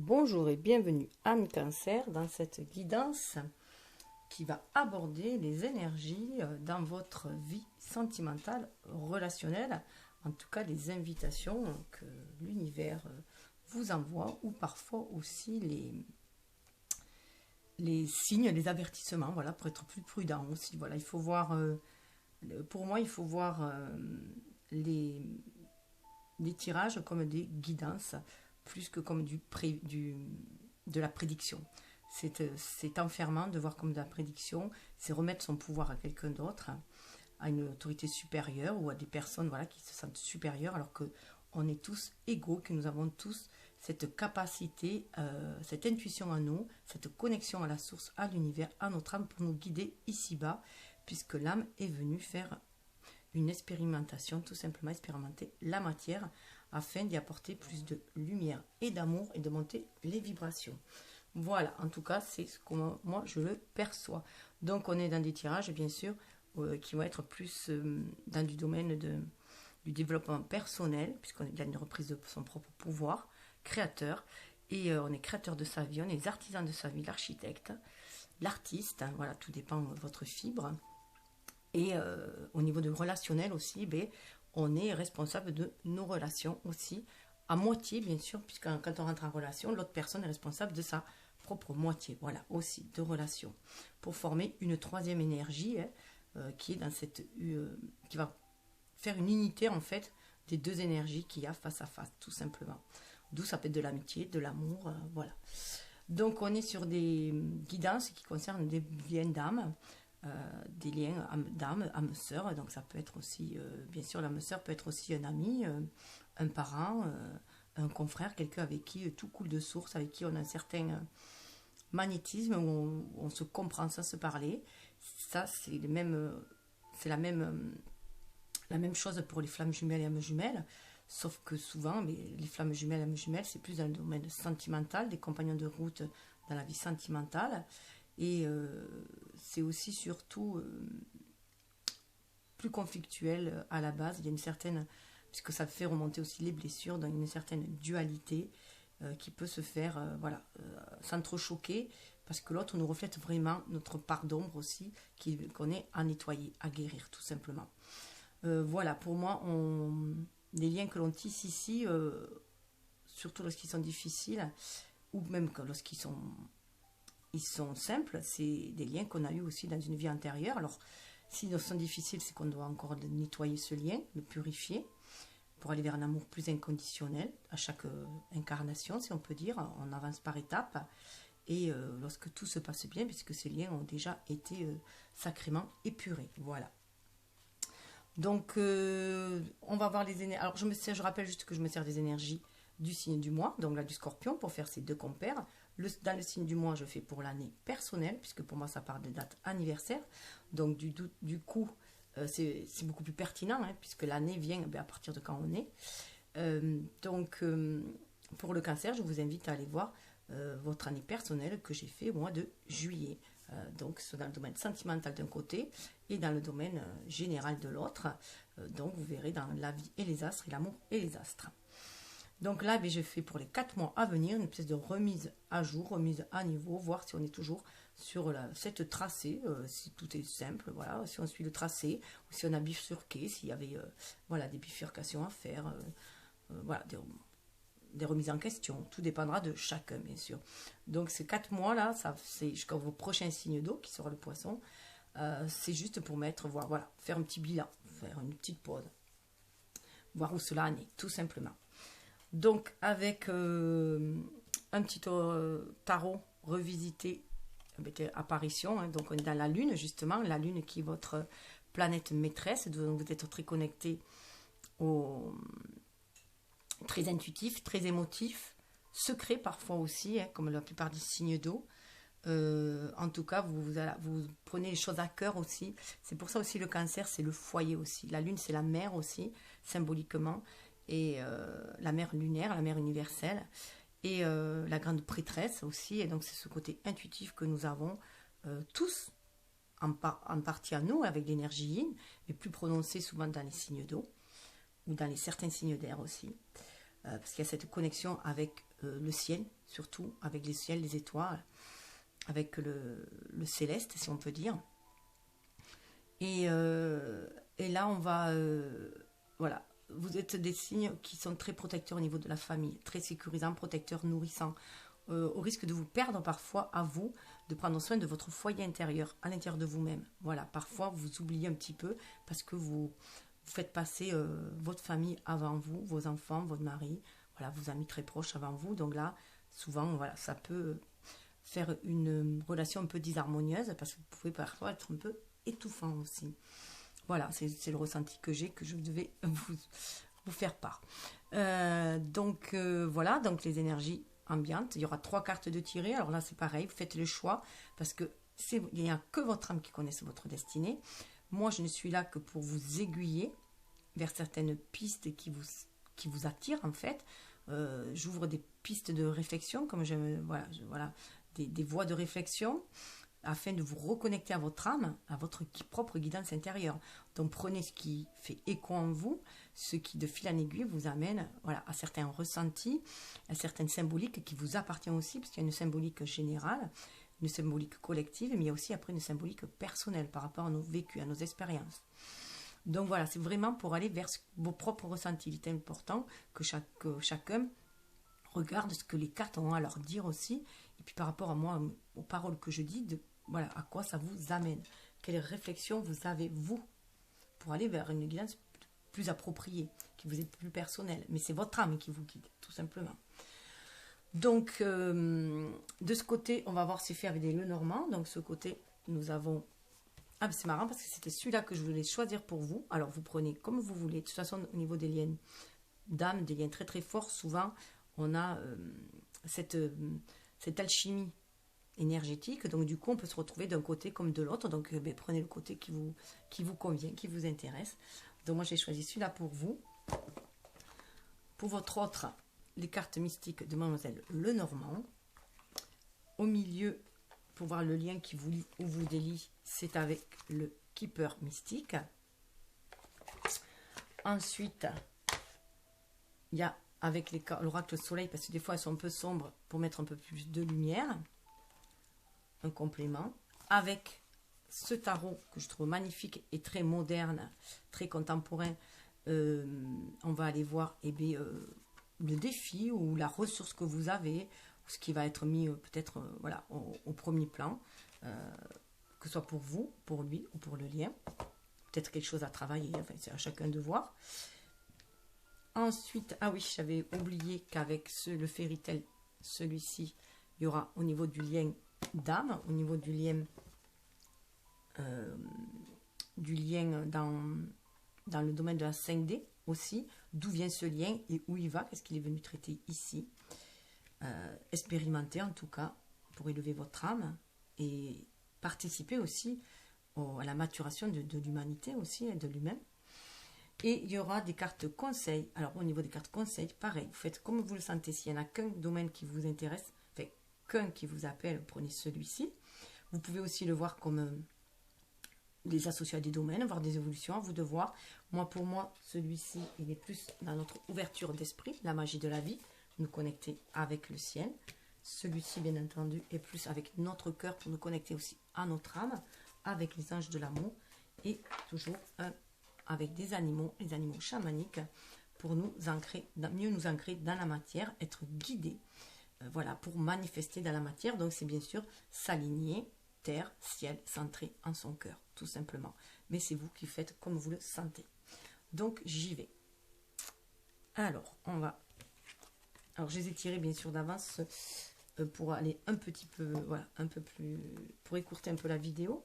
Bonjour et bienvenue Âme Cancer dans cette guidance qui va aborder les énergies dans votre vie sentimentale, relationnelle, en tout cas des invitations que l'univers vous envoie ou parfois aussi les signes, les avertissements, voilà, pour être plus prudent aussi. Voilà, il faut voir, pour moi, il faut voir les tirages comme des guidances plus que comme de la prédiction. C'est enfermant de voir comme de la prédiction, c'est remettre son pouvoir à quelqu'un d'autre, à une autorité supérieure ou à des personnes voilà, qui se sentent supérieures alors qu'on est tous égaux, que nous avons tous cette capacité, cette intuition en nous, cette connexion à la source, à l'univers, à notre âme pour nous guider ici-bas, puisque l'âme est venue faire une expérimentation, tout simplement expérimenter la matière afin d'y apporter plus de lumière et d'amour et de monter les vibrations. Voilà, en tout cas, c'est ce que moi je le perçois. Donc on est dans des tirages, bien sûr, qui vont être plus dans du domaine du développement personnel, puisqu'on est dans une reprise de son propre pouvoir, créateur, et on est créateur de sa vie, on est les artisans de sa vie, l'architecte, l'artiste, hein, voilà, tout dépend de votre fibre. Et au niveau de relationnel aussi, on est responsable de nos relations aussi, à moitié bien sûr, puisque quand on rentre en relation, l'autre personne est responsable de sa propre moitié, voilà, aussi de relation, pour former une troisième énergie qui est dans cette, qui va faire une unité en fait des deux énergies qu'il y a face à face, tout simplement. D'où ça peut être de l'amitié, de l'amour, voilà. Donc on est sur des guidances qui concernent des liens d'âme, des liens d'âme, âme-sœur. Donc ça peut être aussi, bien sûr, l'âme-sœur peut être aussi un ami, un parent, un confrère, quelqu'un avec qui tout coule de source, avec qui on a un certain magnétisme, où on se comprend sans se parler. Ça, c'est la même chose pour les flammes jumelles et âmes jumelles. Sauf que souvent, les flammes jumelles et âmes jumelles, c'est plus dans le domaine sentimental, des compagnons de route dans la vie sentimentale. Et c'est aussi surtout plus conflictuel à la base. Il y a une certaine, puisque ça fait remonter aussi les blessures, dans une certaine dualité qui peut se faire s'entrechoquer, parce que l'autre nous reflète vraiment notre part d'ombre aussi, qu'on est à nettoyer, à guérir tout simplement. Voilà, pour moi, les liens que l'on tisse ici, surtout lorsqu'ils sont difficiles, ou même lorsqu'ils sont simples, c'est des liens qu'on a eu aussi dans une vie antérieure. Alors, s'ils sont difficiles, c'est qu'on doit encore nettoyer ce lien, le purifier, pour aller vers un amour plus inconditionnel à chaque incarnation, si on peut dire. On avance par étapes. Et lorsque tout se passe bien, puisque ces liens ont déjà été sacrément épurés. Voilà. Donc, on va voir les énergies. Alors, je rappelle juste que je me sers des énergies du signe du mois, donc là du Scorpion, pour faire ces deux compères. Dans le signe du mois, je fais pour l'année personnelle, puisque pour moi, ça part des dates anniversaires. Donc, du coup, c'est beaucoup plus pertinent, hein, puisque l'année vient à partir de quand on est. Donc, pour le Cancer, je vous invite à aller voir votre année personnelle que j'ai fait au mois de juillet. Donc, c'est dans le domaine sentimental d'un côté et dans le domaine général de l'autre. Donc, vous verrez dans la vie et les astres et l'amour et les astres. Donc là, je fais pour les 4 mois à venir une espèce de remise à jour, remise à niveau, voir si on est toujours sur cette tracée, si tout est simple, voilà, si on suit le tracé, ou si on a bifurqué, s'il y avait voilà, des bifurcations à faire, voilà, des remises en question. Tout dépendra de chacun, bien sûr. Donc ces 4 mois-là, c'est jusqu'au prochain signe d'eau, qui sera le poisson. C'est juste pour voir, voilà, faire un petit bilan, faire une petite pause, voir où cela en est, tout simplement. Donc, avec un petit tarot revisité, apparition, hein, donc on est dans la Lune, justement, la Lune qui est votre planète maîtresse, donc vous êtes très connecté très intuitif, très émotif, secret parfois aussi, hein, comme la plupart des signes d'eau. En tout cas, vous prenez les choses à cœur aussi. C'est pour ça aussi le Cancer, c'est le foyer aussi. La Lune, c'est la mère aussi, symboliquement. Et la mère lunaire, la mère universelle, et la grande prêtresse aussi. Et donc c'est ce côté intuitif que nous avons tous, en partie à nous, avec l'énergie yin, mais plus prononcée souvent dans les signes d'eau, ou dans certains signes d'air aussi. parce qu'il y a cette connexion avec le ciel, surtout avec les ciels, les étoiles, avec le céleste, si on peut dire. Et là, on va... voilà, vous êtes des signes qui sont très protecteurs au niveau de la famille, très sécurisants, protecteurs, nourrissants, au risque de vous perdre parfois à vous, de prendre soin de votre foyer intérieur, à l'intérieur de vous-même. Voilà, parfois vous oubliez un petit peu parce que vous faites passer votre famille avant vous, vos enfants, votre mari, voilà, vos amis très proches avant vous. Donc là, souvent, voilà, ça peut faire une relation un peu disharmonieuse parce que vous pouvez parfois être un peu étouffant aussi. Voilà, c'est le ressenti que j'ai, que je devais vous faire part. Voilà, donc les énergies ambiantes. Il y aura 3 cartes de tirée. Alors là, c'est pareil, vous faites le choix parce que il n'y a que votre âme qui connaisse votre destinée. Moi, je ne suis là que pour vous aiguiller vers certaines pistes qui vous attirent en fait. J'ouvre des pistes de réflexion, comme voilà, des voies de réflexion, afin de vous reconnecter à votre âme, à votre propre guidance intérieure. Donc prenez ce qui fait écho en vous, ce qui de fil en aiguille vous amène voilà, à certains ressentis, à certaines symboliques qui vous appartiennent aussi, parce qu'il y a une symbolique générale, une symbolique collective, mais il y a aussi après une symbolique personnelle par rapport à nos vécus, à nos expériences. Donc voilà, c'est vraiment pour aller vers vos propres ressentis. Il est important que chacun regarde ce que les cartes ont à leur dire aussi, et puis par rapport à moi, aux paroles que je dis, voilà, à quoi ça vous amène. Quelles réflexions vous avez, vous, pour aller vers une guidance plus appropriée, qui vous est plus personnelle. Mais c'est votre âme qui vous guide, tout simplement. Donc, de ce côté, on va voir c'est fait avec des Lenormand. Donc, ce côté, nous avons... Ah, c'est marrant parce que c'était celui-là que je voulais choisir pour vous. Alors, vous prenez comme vous voulez. De toute façon, au niveau des liens d'âme, des liens très très forts, souvent, on a cette alchimie énergétique. Donc, du coup, on peut se retrouver d'un côté comme de l'autre. Donc, prenez le côté qui vous convient, qui vous intéresse. Donc, moi, j'ai choisi celui-là pour vous. Pour votre autre, les cartes mystiques de Mademoiselle Lenormand. Au milieu, pour voir le lien qui vous lie ou vous délie, c'est avec le Keeper mystique. Ensuite, il y a avec l'oracle soleil, parce que des fois elles sont un peu sombres, pour mettre un peu plus de lumière. Un complément. Avec ce tarot que je trouve magnifique et très moderne, très contemporain, on va aller voir le défi ou la ressource que vous avez, ce qui va être mis peut-être voilà, au premier plan, que ce soit pour vous, pour lui ou pour le lien. Peut-être quelque chose à travailler, enfin, c'est à chacun de voir. Ensuite, ah oui, j'avais oublié qu'avec le Fairy Tail, celui-ci, il y aura au niveau du lien d'âme, au niveau du lien dans le domaine de la 5D aussi, d'où vient ce lien et où il va, qu'est-ce qu'il est venu traiter ici. Expérimenter en tout cas pour élever votre âme et participer aussi à la maturation de l'humanité aussi, de lui-même. Et il y aura des cartes conseils. Alors au niveau des cartes conseils, pareil, vous faites comme vous le sentez. S'il n'y en a qu'un domaine qui vous intéresse, enfin qu'un qui vous appelle, prenez celui-ci. Vous pouvez aussi le voir comme les associer à des domaines, voir des évolutions, à vous de voir. Moi, pour moi, celui-ci, il est plus dans notre ouverture d'esprit, la magie de la vie, nous connecter avec le ciel. Celui-ci, bien entendu, est plus avec notre cœur pour nous connecter aussi à notre âme, avec les anges de l'amour et toujours avec des animaux, les animaux chamaniques, pour nous ancrer, mieux nous ancrer dans la matière, être guidés, voilà, pour manifester dans la matière. Donc, c'est bien sûr s'aligner, terre, ciel, centré en son cœur, tout simplement. Mais c'est vous qui faites comme vous le sentez. Donc, j'y vais. Alors, on va... Alors, je les ai tirés, bien sûr, d'avance pour aller un petit peu, voilà, un peu plus... pour écourter un peu la vidéo.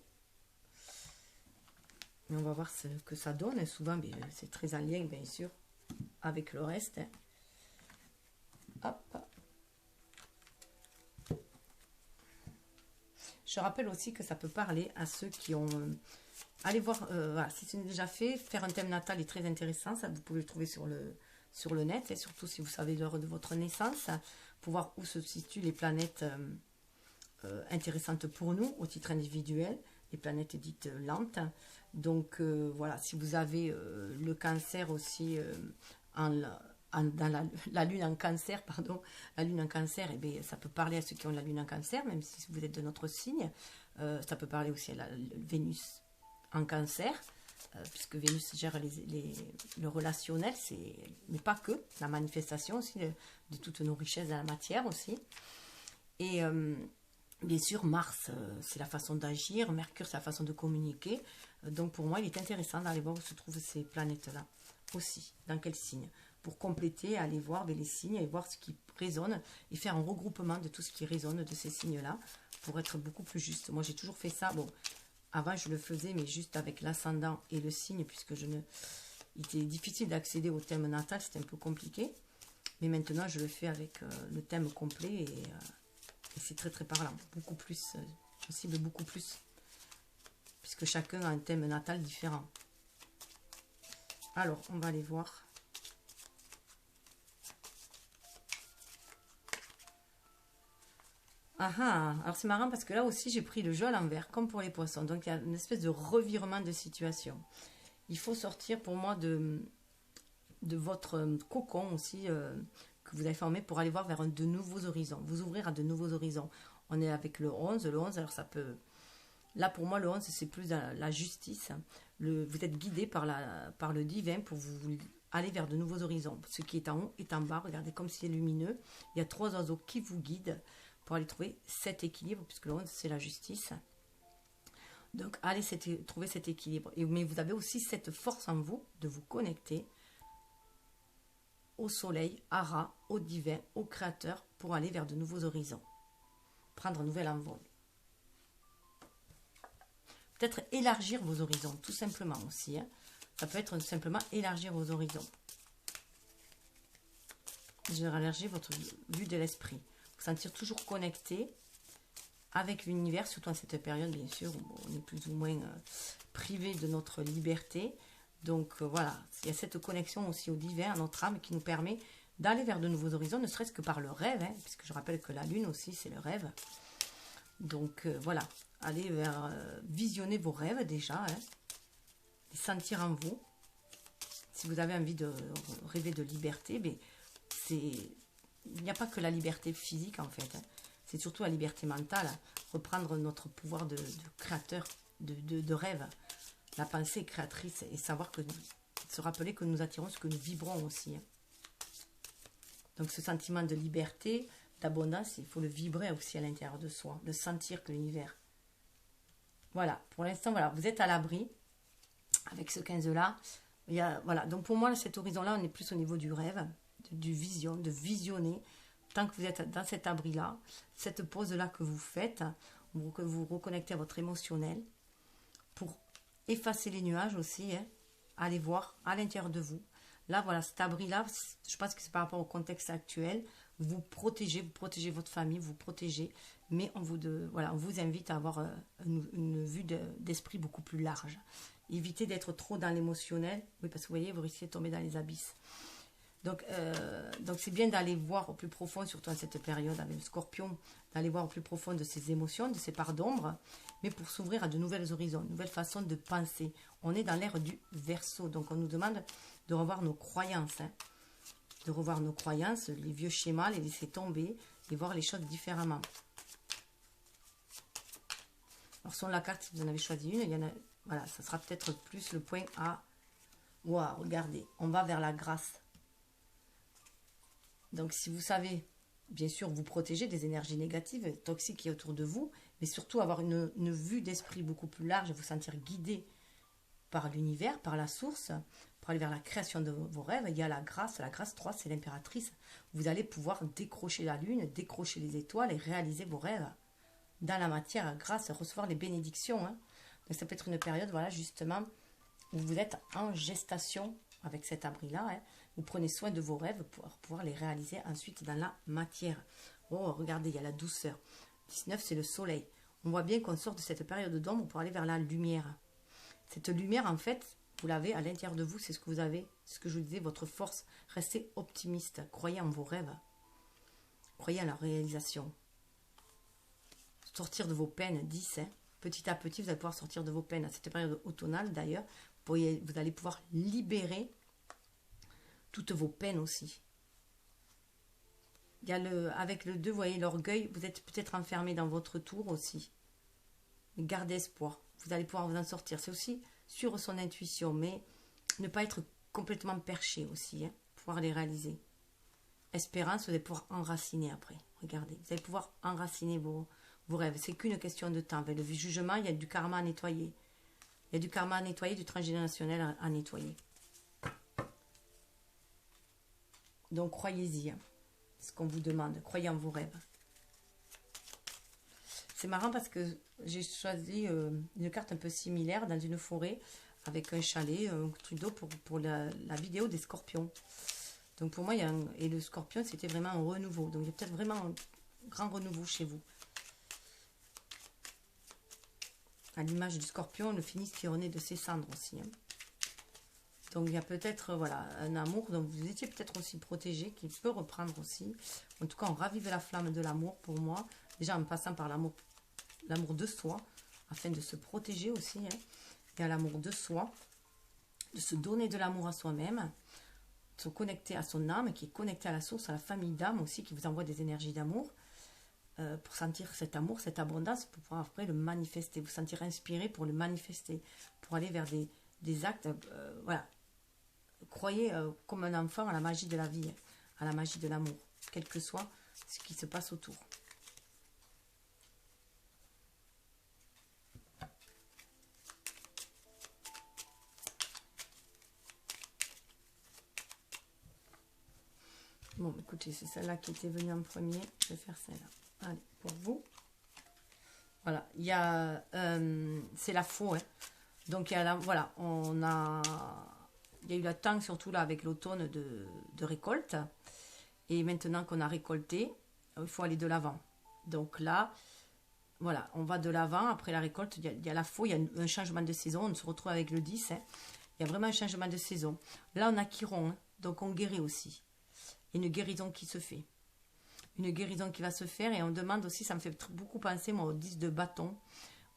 Mais on va voir ce que ça donne. Et souvent, c'est très en lien, bien sûr, avec le reste. Hop. Je rappelle aussi que ça peut parler à ceux qui ont... allez voir, voilà, si c'est déjà fait, faire un thème natal est très intéressant. Ça, vous pouvez le trouver sur le net, et surtout si vous savez l'heure de votre naissance, pour voir où se situent les planètes intéressantes pour nous, au titre individuel, les planètes dites lentes. Donc voilà, si vous avez le cancer aussi dans la lune en cancer, pardon, la lune en cancer, eh bien, ça peut parler à ceux qui ont la lune en cancer, même si vous êtes de notre signe. Ça peut parler aussi à la Vénus en cancer, puisque Vénus gère le relationnel, mais pas que, la manifestation aussi de toutes nos richesses dans la matière aussi. Et bien sûr, Mars, c'est la façon d'agir, Mercure, c'est la façon de communiquer. Donc pour moi, il est intéressant d'aller voir où se trouvent ces planètes-là aussi, dans quel signe, pour compléter, aller voir les signes et voir ce qui résonne et faire un regroupement de tout ce qui résonne de ces signes-là pour être beaucoup plus juste. Moi, j'ai toujours fait ça. Bon, avant, je le faisais, mais juste avec l'ascendant et le signe, puisque il était difficile d'accéder au thème natal, c'était un peu compliqué. Mais maintenant, je le fais avec le thème complet et c'est très très parlant. Beaucoup plus, je cible beaucoup plus, puisque chacun a un thème natal différent. Alors, on va aller voir. Ah ah, alors c'est marrant parce que là aussi j'ai pris le jeu à l'envers, comme pour les poissons. Donc il y a une espèce de revirement de situation. Il faut sortir pour moi de votre cocon aussi que vous avez formé pour aller voir vers de nouveaux horizons. Vous ouvrir à de nouveaux horizons. On est avec le 11. Le 11, alors ça peut... Là pour moi le 11 c'est plus la justice. Vous êtes guidé par le divin pour vous aller vers de nouveaux horizons. Ce qui est en haut est en bas. Regardez comme c'est lumineux. Il y a 3 oiseaux qui vous guident pour aller trouver cet équilibre, puisque le 11 c'est la justice. Donc allez trouver cet équilibre. Mais vous avez aussi cette force en vous de vous connecter au soleil, à Ra, au divin, au créateur, pour aller vers de nouveaux horizons. Prendre un nouvel envol. Peut-être élargir vos horizons, tout simplement aussi. Hein. Ça peut être simplement élargir vos horizons. Élargir votre vue de l'esprit. Vous sentir toujours connecté avec l'univers, surtout en cette période, bien sûr, où on est plus ou moins privé de notre liberté. Donc voilà, il y a cette connexion aussi au divin, à notre âme, qui nous permet d'aller vers de nouveaux horizons, ne serait-ce que par le rêve, hein, puisque je rappelle que la lune aussi, c'est le rêve. Donc voilà, allez vers visionner vos rêves déjà, hein, les sentir en vous. Si vous avez envie de rêver de liberté, mais il n'y a pas que la liberté physique en fait, hein. C'est surtout la liberté mentale, reprendre notre pouvoir de créateur, de rêve, la pensée créatrice et savoir se rappeler que nous attirons ce que nous vibrons aussi. Hein. Donc ce sentiment de liberté, d'abondance, il faut le vibrer aussi à l'intérieur de soi, de sentir que l'univers. Voilà, pour l'instant, voilà, vous êtes à l'abri avec ce 15-là. Voilà, donc pour moi, cet horizon-là, on est plus au niveau du rêve, de visionner. Tant que vous êtes dans cet abri-là, cette pause-là que vous faites, que vous reconnectez à votre émotionnel, pour effacer les nuages aussi, hein, allez voir à l'intérieur de vous. Là, voilà, cet abri-là, je pense que c'est par rapport au contexte actuel, vous protégez votre famille, vous protégez, mais on vous invite à avoir une vue d'esprit beaucoup plus large. Évitez d'être trop dans l'émotionnel, oui, parce que vous voyez, vous risquez de tomber dans les abysses. Donc c'est bien d'aller voir au plus profond, surtout en cette période avec le Scorpion, d'aller voir au plus profond de ses émotions, de ses parts d'ombre, mais pour s'ouvrir à de nouvelles horizons, de nouvelles façons de penser. On est dans l'ère du Verseau, donc on nous demande de revoir nos croyances, hein, de revoir nos croyances, les vieux schémas, les laisser tomber et voir les choses différemment. Alors selon la carte, si vous en avez choisi une, il y en a, voilà, ça sera peut-être plus le point à... Waouh, regardez, on va vers la grâce. Donc, si vous savez, bien sûr, vous protéger des énergies négatives, toxiques qui est autour de vous, mais surtout avoir une vue d'esprit beaucoup plus large, vous sentir guidé par l'univers, par la source, pour aller vers la création de vos rêves. Il y a la grâce 3, c'est l'impératrice. Vous allez pouvoir décrocher la lune, décrocher les étoiles et réaliser vos rêves dans la matière, grâce, recevoir les bénédictions. Hein. Donc, ça peut être une période, voilà, justement, où vous êtes en gestation avec cet abri-là, hein. Vous prenez soin de vos rêves pour pouvoir les réaliser ensuite dans la matière. Oh, regardez, il y a la douceur. 19, c'est le soleil. On voit bien qu'on sort de cette période d'ombre pour aller vers la lumière. Cette lumière, en fait, vous l'avez à l'intérieur de vous, c'est ce que vous avez. C'est ce que je vous disais, votre force. Restez optimiste. Croyez en vos rêves. Croyez en la réalisation. Sortir de vos peines, 10. Hein. Petit à petit, vous allez pouvoir sortir de vos peines. À cette période automnale, d'ailleurs, vous allez pouvoir libérer toutes vos peines aussi. Il y a avec le 2, vous voyez, l'orgueil, vous êtes peut-être enfermé dans votre tour aussi. Mais gardez espoir, vous allez pouvoir vous en sortir. C'est aussi suivre son intuition, mais ne pas être complètement perché aussi, hein, pouvoir les réaliser. Espérance, vous allez pouvoir enraciner après. Regardez, vous allez pouvoir enraciner vos rêves. C'est qu'une question de temps. Avec le jugement, il y a du karma à nettoyer. Il y a du karma à nettoyer, du transgénérationnel à nettoyer. Donc, croyez-y. Hein, ce qu'on vous demande. Croyez en vos rêves. C'est marrant parce que j'ai choisi une carte un peu similaire dans une forêt avec un chalet, un truc d'eau pour la vidéo des scorpions. Donc pour moi, et le scorpion, c'était vraiment un renouveau. Donc il y a peut-être vraiment un grand renouveau chez vous. À l'image du scorpion, le phénix qui renaît de ses cendres aussi. Hein. Donc il y a peut-être voilà, un amour dont vous étiez peut-être aussi protégé, qui peut reprendre aussi. En tout cas, on ravive la flamme de l'amour pour moi. Déjà en passant par l'amour de soi, afin de se protéger aussi. Hein. Il y a l'amour de soi, de se donner de l'amour à soi-même, de se connecter à son âme, qui est connectée à la source, à la famille d'âme aussi, qui vous envoie des énergies d'amour, pour sentir cet amour, cette abondance, pour pouvoir après le manifester, vous sentir inspiré pour le manifester, pour aller vers des actes, voilà. Croyez comme un enfant à la magie de la vie, à la magie de l'amour, quel que soit ce qui se passe autour. Bon, écoutez, c'est celle-là qui était venue en premier. Je vais faire celle-là. Allez, pour vous. Voilà, il y a... c'est la faux, hein. Donc, il y a voilà, il y a eu la tangue, surtout là, avec l'automne de récolte. Et maintenant qu'on a récolté, il faut aller de l'avant. Donc là, voilà, on va de l'avant. Après la récolte, il y a la faux, il y a un changement de saison. On se retrouve avec le 10. Hein. Il y a vraiment un changement de saison. Là, on a Chiron, hein, donc on guérit aussi. Il y a une guérison qui se fait. Une guérison qui va se faire. Et on demande aussi, ça me fait beaucoup penser, moi, au 10 de bâton,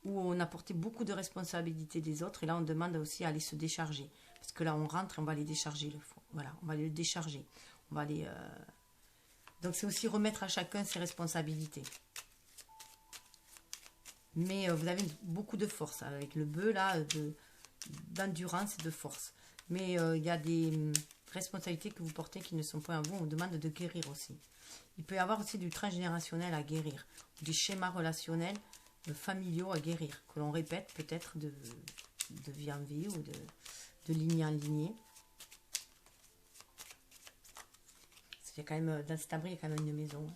où on a porté beaucoup de responsabilités des autres. Et là, on demande aussi à aller se décharger. Parce que là, on rentre et on va aller décharger le faux. Voilà, on va aller le décharger. On va aller... Donc, c'est aussi remettre à chacun ses responsabilités. Mais vous avez beaucoup de force avec le bœuf, là, d'endurance et de force. Mais il y a des responsabilités que vous portez qui ne sont pas à vous. On demande de guérir aussi. Il peut y avoir aussi du transgénérationnel à guérir. Des schémas relationnels familiaux à guérir. Que l'on répète peut-être de vie en vie ou de lignée en lignée. C'est quand même, dans cet abri, il y a quand même une maison.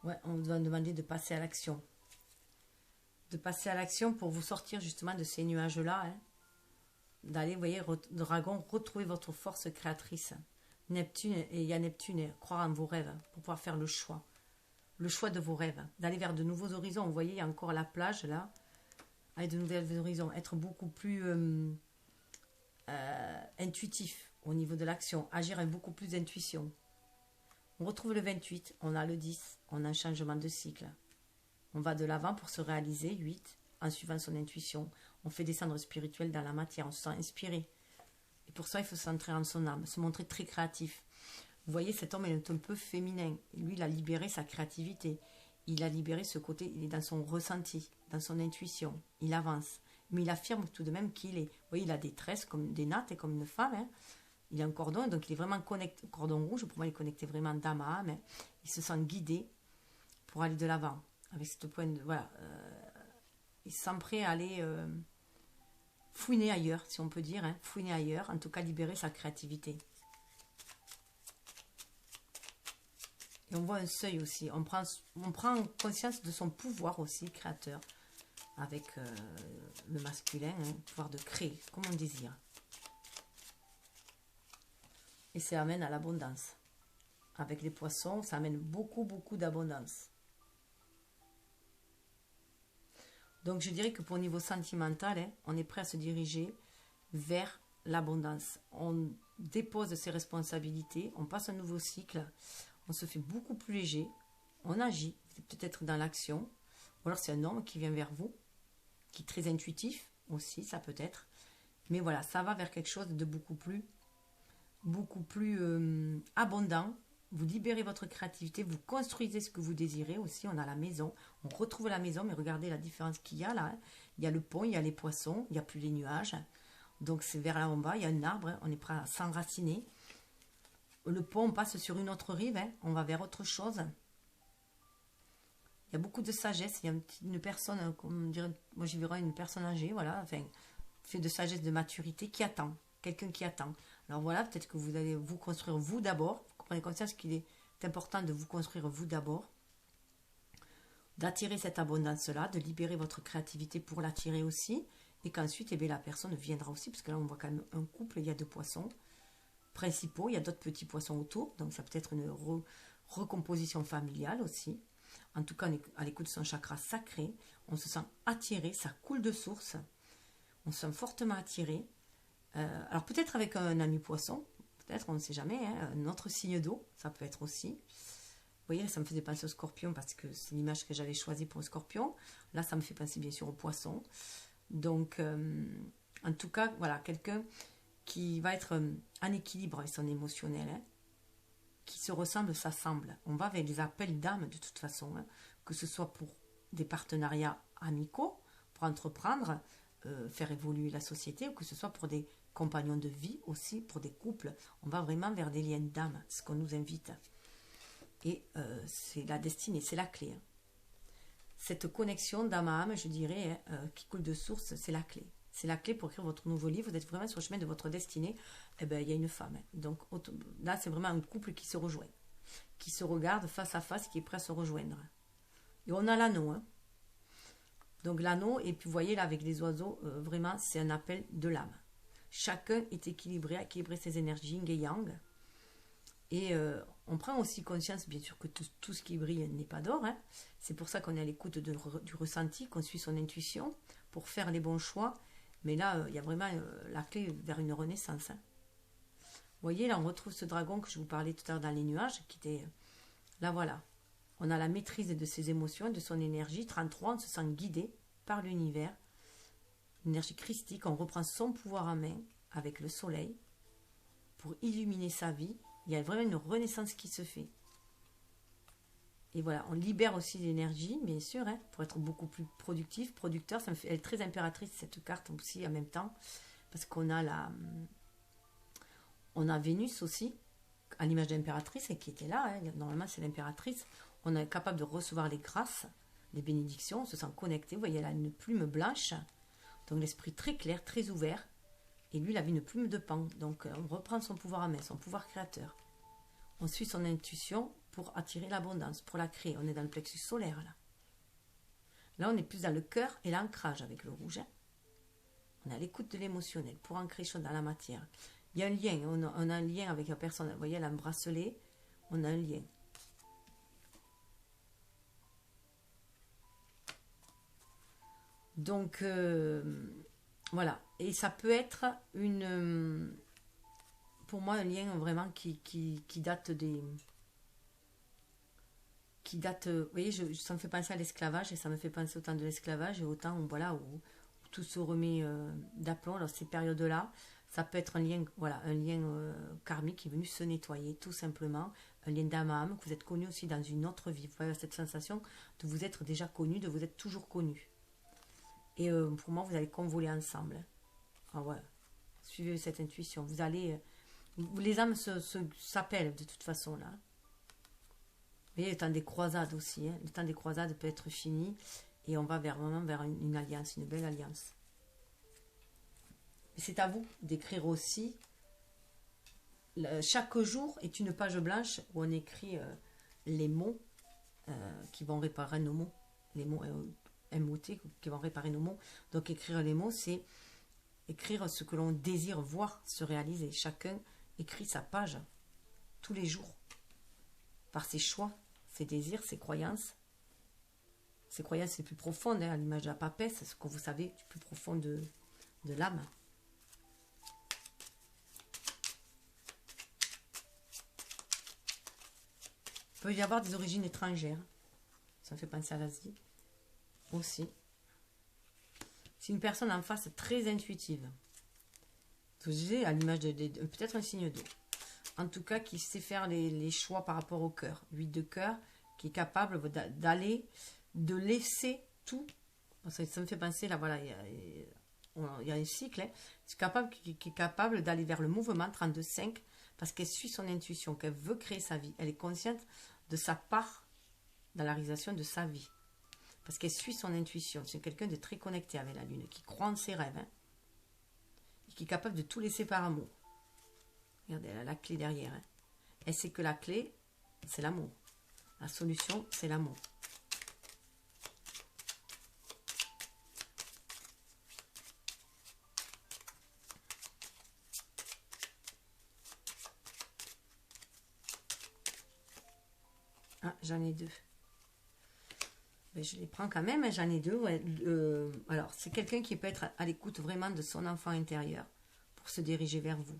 Ouais, on doit demander de passer à l'action. De passer à l'action pour vous sortir justement de ces nuages-là. Hein. D'aller, vous voyez, dragon, retrouver votre force créatrice. Neptune, et il y a Neptune, croire en vos rêves, pour pouvoir faire le choix de vos rêves, d'aller vers de nouveaux horizons. Vous voyez, il y a encore la plage, là, avec de nouveaux horizons, être beaucoup plus intuitif au niveau de l'action, agir avec beaucoup plus d'intuition. On retrouve le 28, on a le 10, on a un changement de cycle. On va de l'avant pour se réaliser, 8, en suivant son intuition. On fait descendre le spirituel dans la matière, on se sent inspiré. Et pour ça, il faut s'entrer en son âme, se montrer très créatif. Vous voyez, cet homme est un peu féminin. Lui, il a libéré sa créativité. Il a libéré ce côté, il est dans son ressenti, dans son intuition. Il avance. Mais il affirme tout de même qu'il est. Vous voyez, il a des tresses, comme des nattes, et comme une femme. Hein. Il a un cordon, donc il est vraiment connecté. Cordon rouge, pour moi, il est connecté vraiment d'âme à âme. Hein. Il se sent guidé pour aller de l'avant. Avec ce point de... Voilà. Il se sent prêt à aller fouiner ailleurs, si on peut dire. Hein, fouiner ailleurs, en tout cas libérer sa créativité. Et on voit un seuil aussi. On prend conscience de son pouvoir aussi, créateur. Avec le masculin, hein, pouvoir de créer, comme on désire. Et ça amène à l'abondance. Avec les poissons, ça amène beaucoup, beaucoup d'abondance. Donc, je dirais que pour le niveau sentimental, hein, on est prêt à se diriger vers l'abondance. On dépose ses responsabilités, on passe un nouveau cycle, on se fait beaucoup plus léger, on agit, peut-être dans l'action, ou alors c'est un homme qui vient vers vous, qui est très intuitif aussi, ça peut être. Mais voilà, ça va vers quelque chose de beaucoup plus beaucoup plus abondant. Vous libérez votre créativité, vous construisez ce que vous désirez aussi. On a la maison, on retrouve la maison, mais regardez la différence qu'il y a là. Hein. Il y a le pont, il y a les poissons, il n'y a plus les nuages. Donc c'est vers là en bas, il y a un arbre, hein. On est prêt à s'enraciner. Le pont, on passe sur une autre rive, hein. On va vers autre chose. Il y a beaucoup de sagesse. Il y a une personne, comme dirait, moi j'y verrais une personne âgée, voilà, enfin, fait de sagesse, de maturité, qui attend. Quelqu'un qui attend. Alors voilà, peut-être que vous allez vous construire vous d'abord. Vous prenez conscience qu'il est important de vous construire vous d'abord. D'attirer cette abondance-là, de libérer votre créativité pour l'attirer aussi. Et qu'ensuite, eh bien, la personne viendra aussi, parce que là, on voit quand même un couple, il y a 2 poissons principaux, il y a d'autres petits poissons autour. Donc ça peut être une recomposition familiale aussi. En tout cas, on est à l'écoute de son chakra sacré. On se sent attiré, ça coule de source. On se sent fortement attiré. Alors peut-être avec un ami poisson, peut-être, on ne sait jamais, hein, un autre signe d'eau, ça peut être aussi. Vous voyez, ça me faisait penser au scorpion parce que c'est l'image que j'avais choisie pour le scorpion. Là, ça me fait penser bien sûr au poisson. Donc, en tout cas, voilà, quelqu'un qui va être en équilibre avec son émotionnel, hein, qui se ressemble, s'assemble. On va avec des appels d'âme de toute façon, hein, que ce soit pour des partenariats amicaux, pour entreprendre, faire évoluer la société, ou que ce soit pour des compagnons de vie aussi, pour des couples. On va vraiment vers des liens d'âme, ce qu'on nous invite. Et c'est la destinée, c'est la clé. Hein. Cette connexion d'âme à âme, je dirais, qui coule de source, c'est la clé. C'est la clé pour écrire votre nouveau livre. Vous êtes vraiment sur le chemin de votre destinée. Eh ben, il y a une femme. Hein. Donc là, c'est vraiment un couple qui se rejoint, qui se regarde face à face, qui est prêt à se rejoindre. Et on a l'anneau. Hein. Donc l'anneau, et puis vous voyez là avec les oiseaux, vraiment, c'est un appel de l'âme. Chacun est équilibré, a équilibré ses énergies, yin et yang. Et on prend aussi conscience, bien sûr, que tout ce qui brille n'est pas d'or. Hein. C'est pour ça qu'on est à l'écoute du ressenti, qu'on suit son intuition pour faire les bons choix. Mais là, il y a vraiment la clé vers une renaissance. Hein. Vous voyez, là, on retrouve ce dragon que je vous parlais tout à l'heure dans les nuages, qui était... Là, voilà. On a la maîtrise de ses émotions, de son énergie. 33, on se sent guidé par l'univers. L'énergie christique, on reprend son pouvoir en main avec le soleil pour illuminer sa vie. Il y a vraiment une renaissance qui se fait. Et voilà, on libère aussi l'énergie, bien sûr, hein, pour être beaucoup plus productif, producteur. Ça me fait, elle est très impératrice, cette carte aussi, en même temps. Parce qu'on a on a Vénus aussi, à l'image d'impératrice, et qui était là. Hein, normalement, c'est l'impératrice. On est capable de recevoir les grâces, les bénédictions. On se sent connecté. Vous voyez, elle a une plume blanche. Donc, l'esprit très clair, très ouvert. Et lui, il avait une plume de pan. Donc, on reprend son pouvoir en main, son pouvoir créateur. On suit son intuition pour attirer l'abondance, pour la créer. On est dans le plexus solaire, là. Là, on est plus dans le cœur et l'ancrage avec le rouge. Hein. On est à l'écoute de l'émotionnel pour ancrer chose dans la matière. Il y a un lien. On a un lien avec la personne. Vous voyez, elle a un bracelet. On a un lien. Donc, voilà. Et ça peut être pour moi, un lien vraiment qui date des... vous voyez, ça me fait penser à l'esclavage, et ça me fait penser autant de l'esclavage, et autant, voilà, où tout se remet d'aplomb, dans ces périodes-là. Ça peut être un lien, voilà, un lien karmique qui est venu se nettoyer, tout simplement. Un lien d'âme à âme, que vous êtes connu aussi dans une autre vie. Vous avez cette sensation de vous être déjà connu, de vous être toujours connu. Et pour moi, vous allez convoler ensemble. Ah ouais. Suivez cette intuition. Vous allez... les âmes s'appellent de toute façon, là. Vous voyez, le temps des croisades aussi. Hein. Le temps des croisades peut être fini. Et on va vraiment vers une alliance, une belle alliance. Et c'est à vous d'écrire aussi. Chaque jour est une page blanche où on écrit les mots qui vont réparer nos mots. Les mots MOT qui vont réparer nos mots. Donc écrire les mots, c'est écrire ce que l'on désire voir se réaliser. Chacun écrit sa page tous les jours. Par ses choix, ses désirs, ses croyances. Ses croyances les plus profondes, hein, à l'image de la papesse, ce que vous savez du plus profond de l'âme. Il peut y avoir des origines étrangères. Ça me fait penser à l'Asie aussi. C'est une personne en face très intuitive. Vous voyez, à l'image de peut-être un signe d'eau. En tout cas, qui sait faire les choix par rapport au cœur. 8 de cœur, qui est capable d'aller, de laisser tout. Ça me fait penser, là, voilà, il y a un cycle. Hein. Qui est capable d'aller vers le mouvement 32-5 parce qu'elle suit son intuition, qu'elle veut créer sa vie. Elle est consciente de sa part dans la réalisation de sa vie. Parce qu'elle suit son intuition. C'est quelqu'un de très connecté avec la Lune, qui croit en ses rêves. Hein, et qui est capable de tout laisser par amour. Regardez, elle a la clé derrière. Hein. Elle sait que la clé, c'est l'amour. La solution, c'est l'amour. Ah, j'en ai deux. Ben, je les prends quand même, hein, j'en ai deux. Ouais. Alors, c'est quelqu'un qui peut être à l'écoute vraiment de son enfant intérieur pour se diriger vers vous.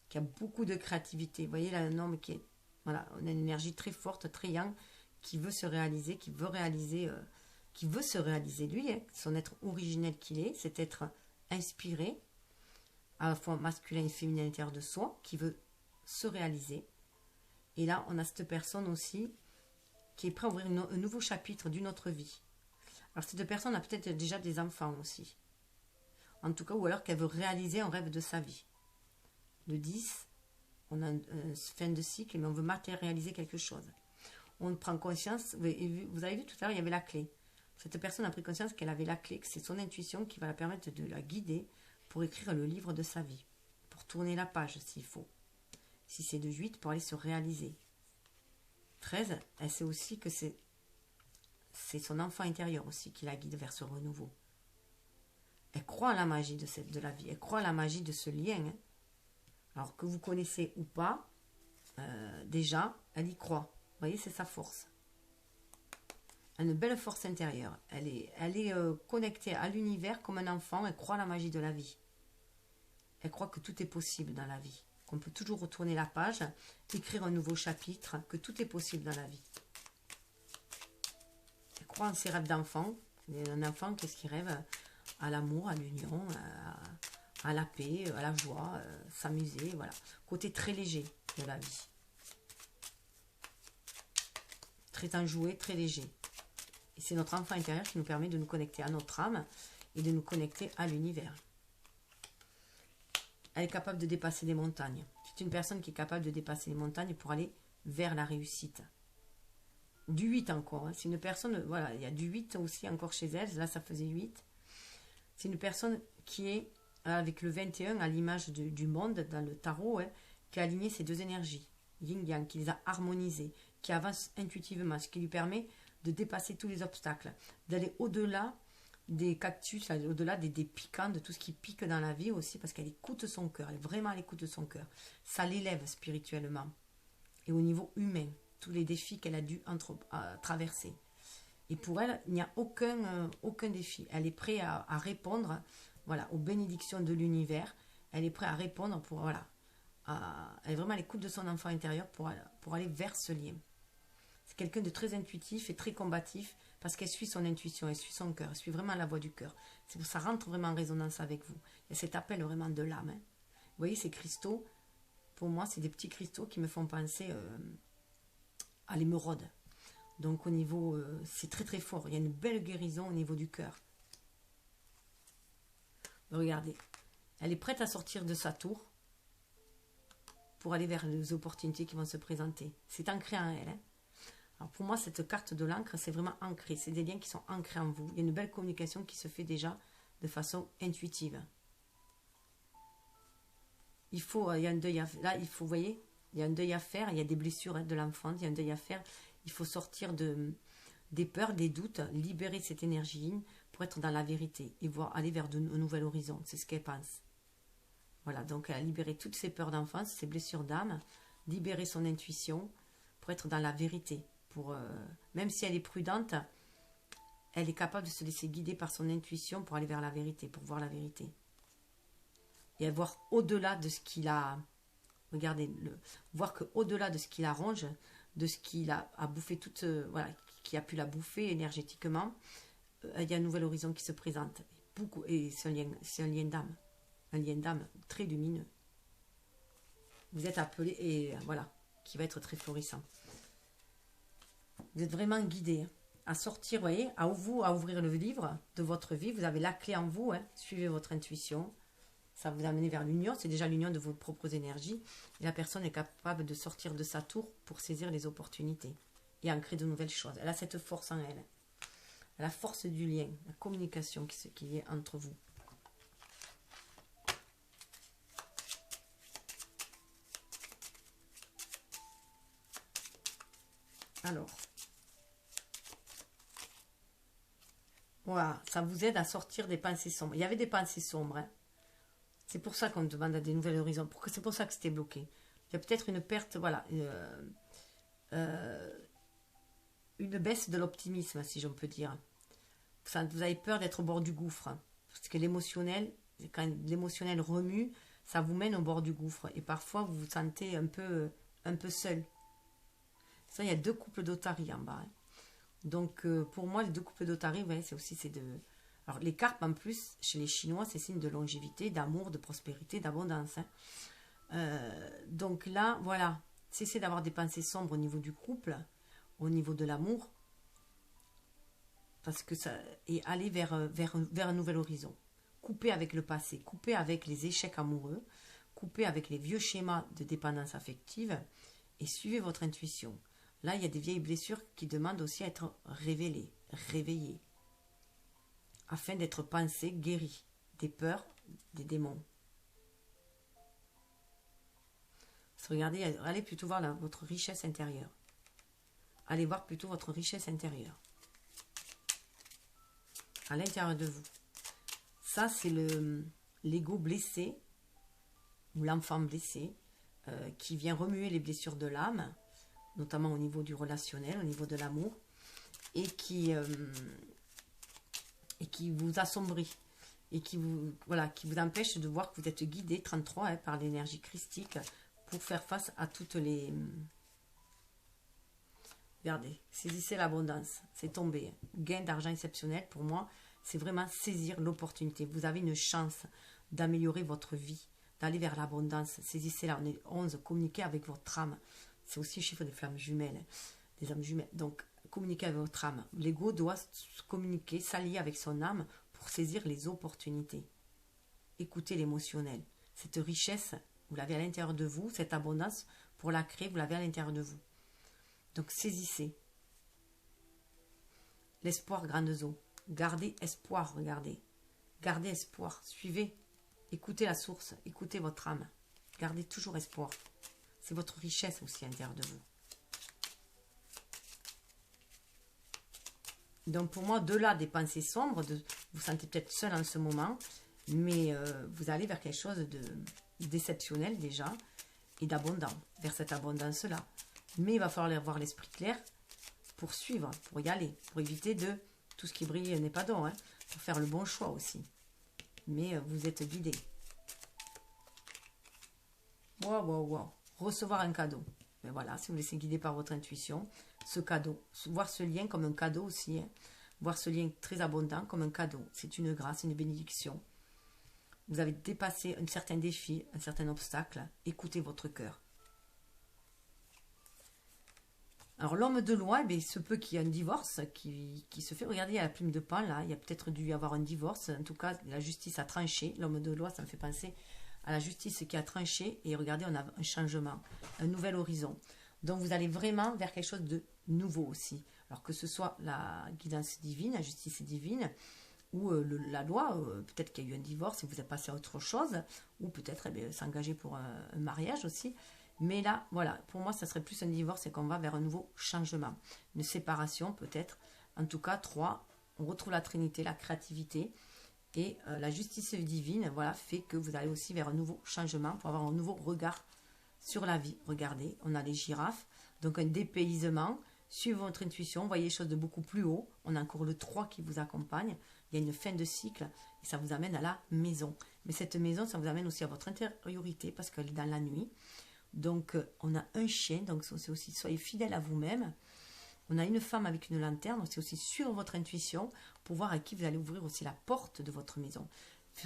Qui a beaucoup de créativité. Vous voyez là, un homme qui est... Voilà, on a une énergie très forte, très yang, qui veut se réaliser, qui veut se réaliser lui, hein, son être originel qu'il est, cet être inspiré, à la fois masculin et féminin à l'intérieur de soi, qui veut se réaliser. Et là, on a cette personne aussi qui est prête à ouvrir un nouveau chapitre d'une autre vie. Alors, cette personne a peut-être déjà des enfants aussi. En tout cas, ou alors qu'elle veut réaliser un rêve de sa vie. Le 10, on a une fin de cycle, mais on veut matérialiser quelque chose. On prend conscience, vous avez vu tout à l'heure, il y avait la clé. Cette personne a pris conscience qu'elle avait la clé, que c'est son intuition qui va la permettre de la guider pour écrire le livre de sa vie. Pour tourner la page s'il faut. Si c'est de 8, pour aller se réaliser. 13, elle sait aussi que c'est son enfant intérieur aussi qui la guide vers ce renouveau. Elle croit à la magie de la vie, elle croit à la magie de ce lien. Hein. Alors que vous connaissez ou pas, déjà, elle y croit. Vous voyez, c'est sa force. Elle a une belle force intérieure. Elle est connectée à l'univers comme un enfant, elle croit à la magie de la vie. Elle croit que tout est possible dans la vie. Qu'on peut toujours retourner la page, écrire un nouveau chapitre, que tout est possible dans la vie. Elle croit en ses rêves d'enfant. Un enfant, qu'est-ce qu'il rêve? À l'amour, à l'union, à la paix, à la joie, s'amuser, voilà. Côté très léger de la vie. Très enjoué, très léger. Et c'est notre enfant intérieur qui nous permet de nous connecter à notre âme et de nous connecter à l'univers. Elle est capable de dépasser les montagnes. C'est une personne qui est capable de dépasser les montagnes pour aller vers la réussite. Du 8 encore. Hein. C'est une personne, voilà, il y a du 8 aussi encore chez elle. Là, ça faisait 8. C'est une personne qui est avec le 21 à l'image du monde dans le tarot, hein, qui a aligné ces deux énergies, yin-yang, qui les a harmonisées, qui avance intuitivement, ce qui lui permet de dépasser tous les obstacles, d'aller au-delà des cactus, au-delà des piquants, de tout ce qui pique dans la vie aussi, parce qu'elle écoute son cœur, elle est vraiment à l'écoute de son cœur. Ça l'élève spirituellement. Et au niveau humain, tous les défis qu'elle a dû traverser. Et pour elle, il n'y a aucun défi. Elle est prête à répondre, voilà, aux bénédictions de l'univers. Elle est prête à répondre pour, voilà, elle est vraiment à l'écoute de son enfant intérieur pour aller vers ce lien. C'est quelqu'un de très intuitif et très combatif parce qu'elle suit son intuition, elle suit son cœur, elle suit vraiment la voix du cœur. C'est pour ça rentre vraiment en résonance avec vous. Et cet appel vraiment de l'âme. Hein. Vous voyez, ces cristaux, pour moi, c'est des petits cristaux qui me font penser à l'émeraude. Donc au niveau, c'est très très fort. Il y a une belle guérison au niveau du cœur. Regardez, elle est prête à sortir de sa tour pour aller vers les opportunités qui vont se présenter. C'est ancré en elle. Hein. Alors pour moi, cette carte de l'encre, c'est vraiment ancré. C'est des liens qui sont ancrés en vous. Il y a une belle communication qui se fait déjà de façon intuitive. Il y a un deuil à faire. Là, il faut, vous voyez, il y a un deuil à faire. Il y a des blessures de l'enfance. Il y a un deuil à faire. Il faut sortir des peurs, des doutes, libérer cette énergie pour être dans la vérité et aller vers de nouveaux horizons. C'est ce qu'elle pense. Voilà, donc elle a libéré toutes ses peurs d'enfance, ses blessures d'âme, libérer son intuition pour être dans la vérité. Même si elle est prudente, elle est capable de se laisser guider par son intuition pour aller vers la vérité, pour voir la vérité. Et à voir au-delà de ce qu'il a... Regardez, voir qu'au-delà de ce qu'il a ronge, de ce qu'il a bouffé, voilà, qui a pu la bouffer énergétiquement, il y a un nouvel horizon qui se présente. Et c'est un lien d'âme. Un lien d'âme très lumineux. vous êtes appelé, et voilà, qui va être très florissant. Vous êtes vraiment guidé hein, à sortir, vous voyez, à ouvrir le livre de votre vie. Vous avez la clé en vous, hein, suivez votre intuition. Ça va vous amener vers l'union, c'est déjà l'union de vos propres énergies. Et la personne est capable de sortir de sa tour pour saisir les opportunités et en créer de nouvelles choses. Elle a cette force en elle. La force du lien, la communication qui est entre vous. Alors, voilà, ça vous aide à sortir des pensées sombres. Il y avait des pensées sombres. Hein. C'est pour ça qu'on demande à des nouvelles horizons. C'est pour ça que c'était bloqué. Il y a peut-être une perte, voilà, une baisse de l'optimisme, si j'en peux dire. Vous avez peur d'être au bord du gouffre. Parce que l'émotionnel, quand l'émotionnel remue, ça vous mène au bord du gouffre. Et parfois, vous vous sentez un peu seul. Ça, il y a 2 couples d'otaries en bas. Hein. Donc, pour moi, les 2 couples d'otaries, ouais, c'est aussi... Alors, les carpes, en plus, chez les Chinois, c'est signe de longévité, d'amour, de prospérité, d'abondance. Hein. Donc là, voilà. Cessez d'avoir des pensées sombres au niveau du couple, au niveau de l'amour. Parce que ça... Et aller vers un nouvel horizon. Coupez avec le passé, coupez avec les échecs amoureux, coupez avec les vieux schémas de dépendance affective et suivez votre intuition. Là, il y a des vieilles blessures qui demandent aussi à être révélées, réveillées, afin d'être pensées, guéries, des peurs, des démons. Regardez, allez plutôt voir votre richesse intérieure. Allez voir plutôt votre richesse intérieure. À l'intérieur de vous. Ça, c'est l'ego blessé, ou l'enfant blessé, qui vient remuer les blessures de l'âme, notamment au niveau du relationnel, au niveau de l'amour, et qui vous assombrit, et qui vous empêche de voir que vous êtes guidé, 33, hein, par l'énergie christique, pour faire face à toutes les... Regardez, saisissez l'abondance, c'est tombé. Hein. Gain d'argent exceptionnel, pour moi, c'est vraiment saisir l'opportunité. Vous avez une chance d'améliorer votre vie, d'aller vers l'abondance. Saisissez-la, on est 11, communiquez avec votre âme. C'est aussi le chiffre des flammes jumelles, des âmes jumelles. Donc, communiquez avec votre âme. L'ego doit communiquer, s'allier avec son âme pour saisir les opportunités. Écoutez l'émotionnel. Cette richesse, vous l'avez à l'intérieur de vous. Cette abondance, pour la créer, vous l'avez à l'intérieur de vous. Donc, saisissez. L'espoir, grandes eaux. Gardez espoir, regardez. Gardez espoir. Suivez. Écoutez la source. Écoutez votre âme. Gardez toujours espoir. C'est votre richesse aussi à l'intérieur de vous. Donc pour moi, de-là des pensées sombres, vous vous sentez peut-être seul en ce moment, mais vous allez vers quelque chose de d'exceptionnel déjà, et d'abondant, vers cette abondance-là. Mais il va falloir avoir l'esprit clair pour suivre, pour y aller, pour éviter de... Tout ce qui brille n'est pas d'or, hein, pour faire le bon choix aussi. Mais vous êtes guidé. Wow. Recevoir un cadeau. Mais voilà, si vous laissez guider par votre intuition, ce cadeau, voir ce lien comme un cadeau aussi, hein, voir ce lien très abondant comme un cadeau. C'est une grâce, une bénédiction. Vous avez dépassé un certain défi, un certain obstacle. Écoutez votre cœur. Alors l'homme de loi, eh bien, il se peut qu'il y ait un divorce qui se fait. Regardez, il y a la plume de pan là, il y a peut-être dû y avoir un divorce. En tout cas, la justice a tranché. L'homme de loi, ça me fait penser à la justice qui a tranché. Et regardez, on a un changement, un nouvel horizon. Donc vous allez vraiment vers quelque chose de nouveau aussi. Alors que ce soit la guidance divine, la justice divine, ou la loi, peut-être qu'il y a eu un divorce et vous êtes passé à autre chose, ou peut-être s'engager pour un mariage aussi. Mais là, voilà, pour moi, ça serait plus un divorce et qu'on va vers un nouveau changement. Une séparation peut-être. En tout cas, 3, on retrouve la Trinité, la créativité. Et la justice divine, voilà, fait que vous allez aussi vers un nouveau changement pour avoir un nouveau regard sur la vie. Regardez, on a les girafes, donc un dépaysement. Suivez votre intuition, voyez les choses de beaucoup plus haut. On a encore le 3 qui vous accompagne. Il y a une fin de cycle et ça vous amène à la maison. Mais cette maison, ça vous amène aussi à votre intériorité parce qu'elle est dans la nuit. Donc, on a un chien, donc c'est aussi, soyez fidèle à vous-même. On a une femme avec une lanterne, c'est aussi sur votre intuition pour voir à qui vous allez ouvrir aussi la porte de votre maison.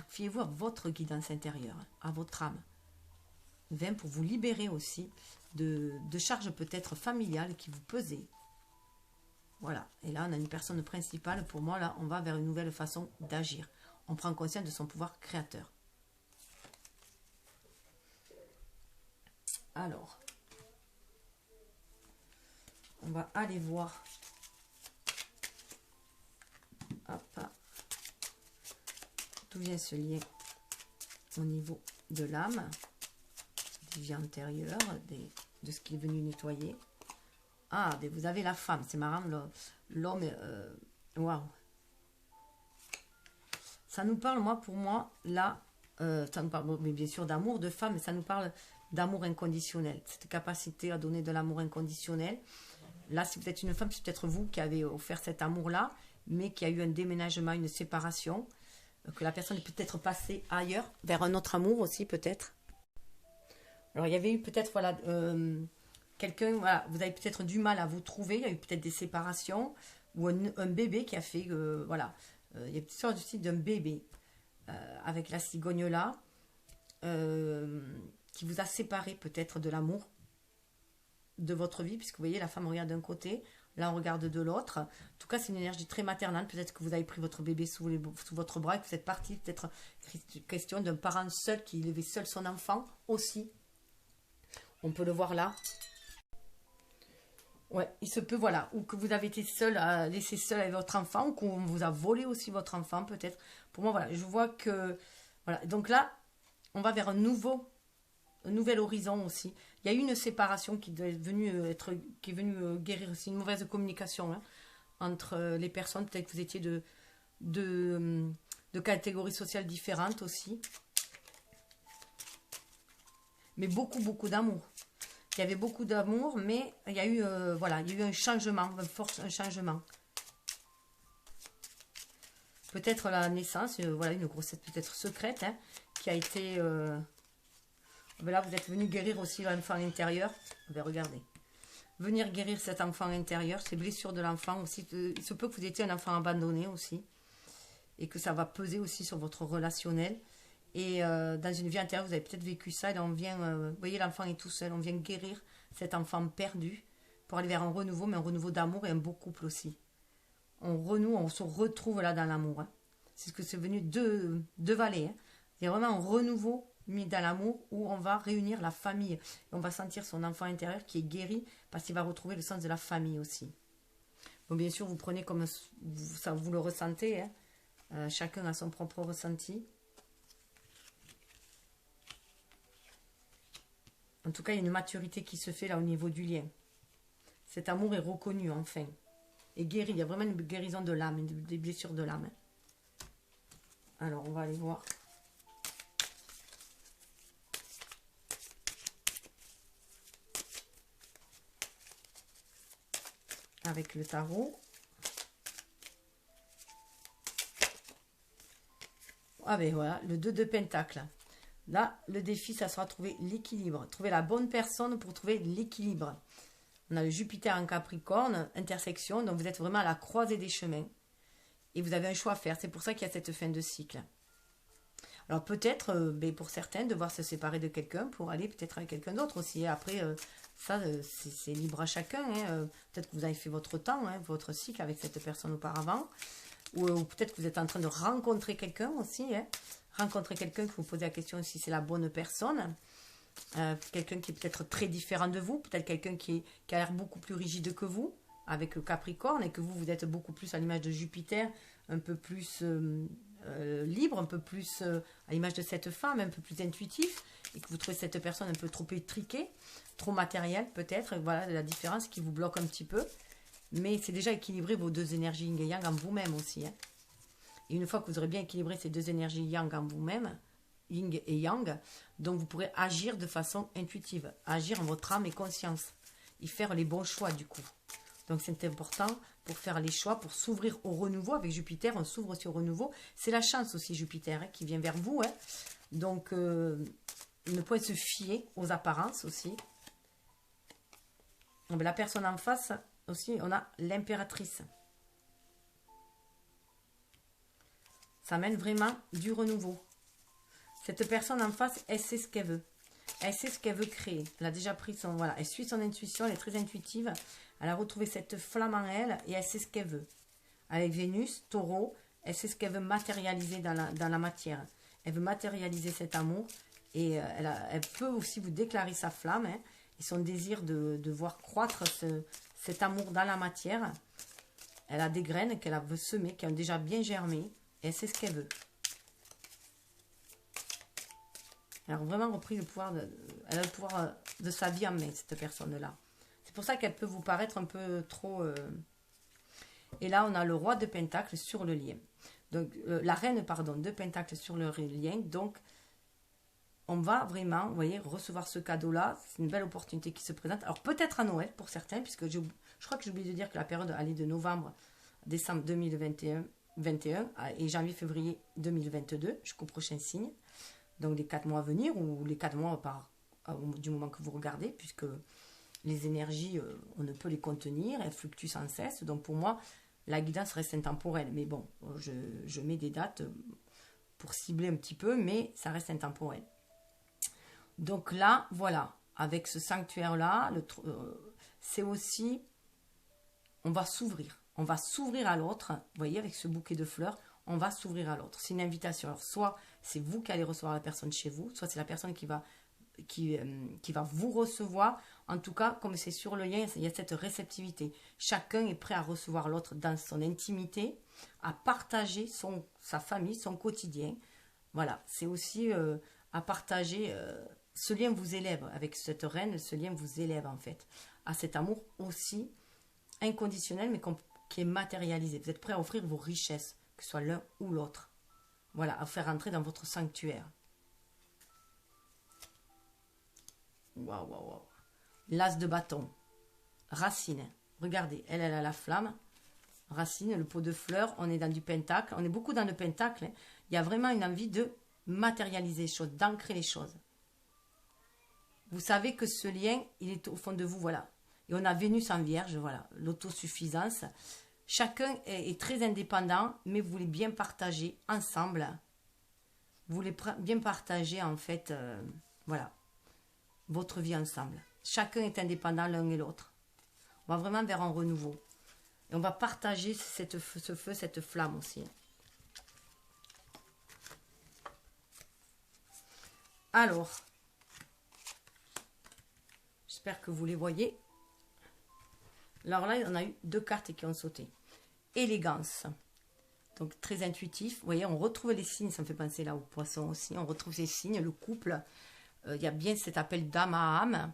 Fiez-vous à votre guidance intérieure, à votre âme. 20 pour vous libérer aussi de charges peut-être familiales qui vous pesaient. Voilà, et là on a une personne principale. Pour moi, là, on va vers une nouvelle façon d'agir. On prend conscience de son pouvoir créateur. Alors, on va aller voir. Hop, d'où vient ce lien au niveau de l'âme, des vies antérieures, de ce qui est venu nettoyer. Ah, vous avez la femme, c'est marrant, l'homme, waouh. Ça nous parle, pour moi, là, ça nous parle, mais bien sûr, d'amour, de femme, mais ça nous parle d'amour inconditionnel. Cette capacité à donner de l'amour inconditionnel. Là, si vous êtes une femme, c'est peut-être vous qui avez offert cet amour-là, mais qui a eu un déménagement, une séparation, que la personne est peut-être passée ailleurs, vers un autre amour aussi, peut-être. Alors, il y avait eu peut-être, voilà, quelqu'un, voilà, vous avez peut-être du mal à vous trouver, il y a eu peut-être des séparations, ou un bébé qui a fait, voilà, il y a peut-être aussi d'un bébé, avec la cigogne-là, qui vous a séparé peut-être de l'amour de votre vie, puisque vous voyez, la femme regarde d'un côté, là on regarde de l'autre. En tout cas, c'est une énergie très maternelle. Peut-être que vous avez pris votre bébé sous votre bras et que vous êtes parti. Peut-être question d'un parent seul qui élevait seul son enfant aussi. On peut le voir là. Ouais, il se peut, voilà. Ou que vous avez été seul, laissé seul avec votre enfant, ou qu'on vous a volé aussi votre enfant, peut-être. Pour moi, voilà, je vois que... Voilà, donc là, on va vers un nouvel horizon aussi. Il y a eu une séparation qui est venue guérir aussi, une mauvaise communication, hein, entre les personnes. Peut-être que vous étiez de catégories sociales différentes aussi. Mais beaucoup, beaucoup d'amour. Il y avait beaucoup d'amour, mais il y a eu, voilà, il y a eu un changement, un changement. Peut-être la naissance, voilà, une grossesse peut-être secrète, hein, qui a été... là, vous êtes venu guérir aussi l'enfant intérieur. Regardez. Venir guérir cet enfant intérieur, ces blessures de l'enfant aussi. Il se peut que vous étiez un enfant abandonné aussi. Et que ça va peser aussi sur votre relationnel. Et dans une vie antérieure, vous avez peut-être vécu ça. Et là, on vient, vous voyez, l'enfant est tout seul. On vient guérir cet enfant perdu pour aller vers un renouveau, mais un renouveau d'amour et un beau couple aussi. On renoue, on se retrouve là dans l'amour. Hein. C'est ce que c'est venu deux vallées. Hein. C'est vraiment un renouveau mis dans l'amour où on va réunir la famille. Et on va sentir son enfant intérieur qui est guéri parce qu'il va retrouver le sens de la famille aussi. Bon, bien sûr, vous prenez comme ça, vous le ressentez. Hein. Chacun a son propre ressenti. En tout cas, il y a une maturité qui se fait là au niveau du lien. Cet amour est reconnu enfin. Et guéri. Il y a vraiment une guérison de l'âme, des blessures de l'âme. Alors, on va aller voir. Avec le tarot. Ah ben voilà, le 2 de Pentacle. Là, le défi, ça sera trouver l'équilibre. Trouver la bonne personne pour trouver l'équilibre. On a le Jupiter en Capricorne, intersection. Donc, vous êtes vraiment à la croisée des chemins. Et vous avez un choix à faire. C'est pour ça qu'il y a cette fin de cycle. Alors, peut-être, pour certains, devoir se séparer de quelqu'un pour aller peut-être avec quelqu'un d'autre aussi. Et après, ça, c'est libre à chacun. Hein. Peut-être que vous avez fait votre temps, hein, votre cycle avec cette personne auparavant. Ou peut-être que vous êtes en train de rencontrer quelqu'un aussi. Hein. Rencontrer quelqu'un que vous posez la question si c'est la bonne personne. Quelqu'un qui est peut-être très différent de vous. Peut-être quelqu'un qui a l'air beaucoup plus rigide que vous, avec le Capricorne, et que vous êtes beaucoup plus à l'image de Jupiter, un peu plus libre, un peu plus à l'image de cette femme, un peu plus intuitif, et que vous trouvez cette personne un peu trop étriquée, trop matérielle peut-être. Voilà la différence qui vous bloque un petit peu. Mais c'est déjà équilibré vos deux énergies yin et yang en vous-même aussi. Hein. Et une fois que vous aurez bien équilibré ces deux énergies yang en vous-même, yin et yang, donc vous pourrez agir de façon intuitive, agir en votre âme et conscience, et faire les bons choix du coup. Donc c'est important pour faire les choix, pour s'ouvrir au renouveau. Avec Jupiter, on s'ouvre aussi au renouveau. C'est la chance aussi, Jupiter, hein, qui vient vers vous. Hein. Donc, ne pouvez se fier aux apparences aussi. Donc, la personne en face, aussi, on a l'impératrice. Ça amène vraiment du renouveau. Cette personne en face, elle sait ce qu'elle veut. Elle sait ce qu'elle veut créer. Elle a déjà pris son... Voilà, elle suit son intuition, elle est très intuitive. Elle a retrouvé cette flamme en elle et elle sait ce qu'elle veut. Avec Vénus, Taureau, elle sait ce qu'elle veut matérialiser dans la matière. Elle veut matérialiser cet amour et elle peut aussi vous déclarer sa flamme hein, et son désir de voir croître cet amour dans la matière. Elle a des graines qu'elle veut semer, qui ont déjà bien germé et elle sait ce qu'elle veut. Elle a vraiment repris le pouvoir, elle a le pouvoir de sa vie en main, cette personne-là. C'est pour ça qu'elle peut vous paraître un peu trop... Et là, on a le roi de Pentacles sur le lien. Donc, la reine, pardon, de Pentacles sur le lien. Donc, on va vraiment, vous voyez, recevoir ce cadeau-là. C'est une belle opportunité qui se présente. Alors, peut-être à Noël pour certains, puisque je crois que j'ai oublié de dire que la période allait de novembre à décembre 2021 et janvier-février 2022, jusqu'au prochain signe. Donc, les 4 mois à venir ou les 4 mois du moment que vous regardez, puisque les énergies, on ne peut les contenir, elles fluctuent sans cesse. Donc, pour moi, la guidance reste intemporelle. Mais bon, je mets des dates pour cibler un petit peu, mais ça reste intemporel. Donc là, voilà, avec ce sanctuaire-là, c'est aussi, on va s'ouvrir. On va s'ouvrir à l'autre. Vous voyez, avec ce bouquet de fleurs, on va s'ouvrir à l'autre. C'est une invitation. Alors, soit c'est vous qui allez recevoir la personne chez vous, soit c'est la personne qui va vous recevoir. En tout cas, comme c'est sur le lien, il y a cette réceptivité. Chacun est prêt à recevoir l'autre dans son intimité, à partager sa famille, son quotidien. Voilà, c'est aussi à partager. Ce lien vous élève avec cette reine, ce lien vous élève en fait à cet amour aussi inconditionnel, mais qui est matérialisé. Vous êtes prêt à offrir vos richesses, que ce soit l'un ou l'autre. Voilà, à faire entrer dans votre sanctuaire. Waouh, waouh, waouh. L'as de bâton. Racine. Regardez, elle a la flamme. Racine, le pot de fleurs. On est dans du pentacle. On est beaucoup dans le pentacle. Hein. Il y a vraiment une envie de matérialiser les choses, d'ancrer les choses. Vous savez que ce lien, il est au fond de vous, voilà. Et on a Vénus en Vierge, voilà, l'autosuffisance. Chacun est très indépendant, mais vous voulez bien partager ensemble. Vous voulez bien partager, en fait, voilà, votre vie ensemble. Chacun est indépendant l'un et l'autre. On va vraiment vers un renouveau. Et on va partager ce feu, cette flamme aussi. Alors, j'espère que vous les voyez. Alors là, on a eu 2 cartes qui ont sauté. Élégance. Donc, très intuitif. Vous voyez, on retrouve les signes. Ça me fait penser là aux poissons aussi. On retrouve ces signes, le couple. Il y a bien cet appel d'âme à âme.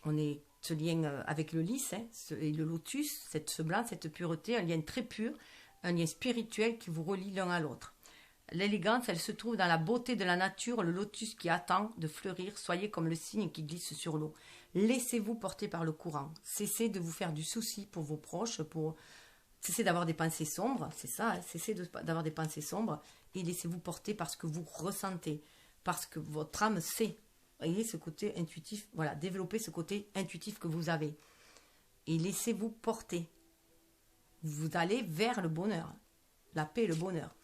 On est ce lien avec le lys hein, et le lotus, ce blanc, cette pureté, un lien très pur, un lien spirituel qui vous relie l'un à l'autre. L'élégance, elle se trouve dans la beauté de la nature, le lotus qui attend de fleurir. Soyez comme le cygne qui glisse sur l'eau. Laissez-vous porter par le courant. Cessez de vous faire du souci pour vos proches, cessez d'avoir des pensées sombres, c'est ça, hein, cessez d'avoir des pensées sombres et laissez-vous porter parce que vous ressentez, parce que votre âme sait. Voyez ce côté intuitif, voilà, développez ce côté intuitif que vous avez. Et laissez-vous porter. Vous allez vers le bonheur, la paix et le bonheur.